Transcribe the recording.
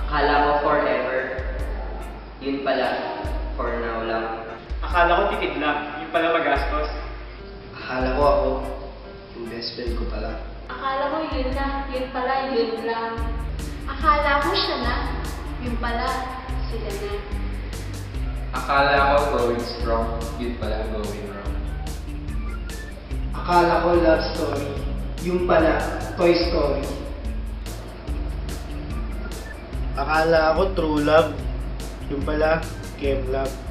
Akala ko forever. Yun pala, for now lang. Akala ko tipid lang, yung pala magastos. Akala ko ako, yung best friend ko pala. Akala ko yun na, yun pala, yun lang. Akala ko siya na, yun pala, sila na. Akala ko going strong, yun pala going wrong. Akala ko love story, yung pala Toy Story. Akala ko true love, yung pala Chem Love.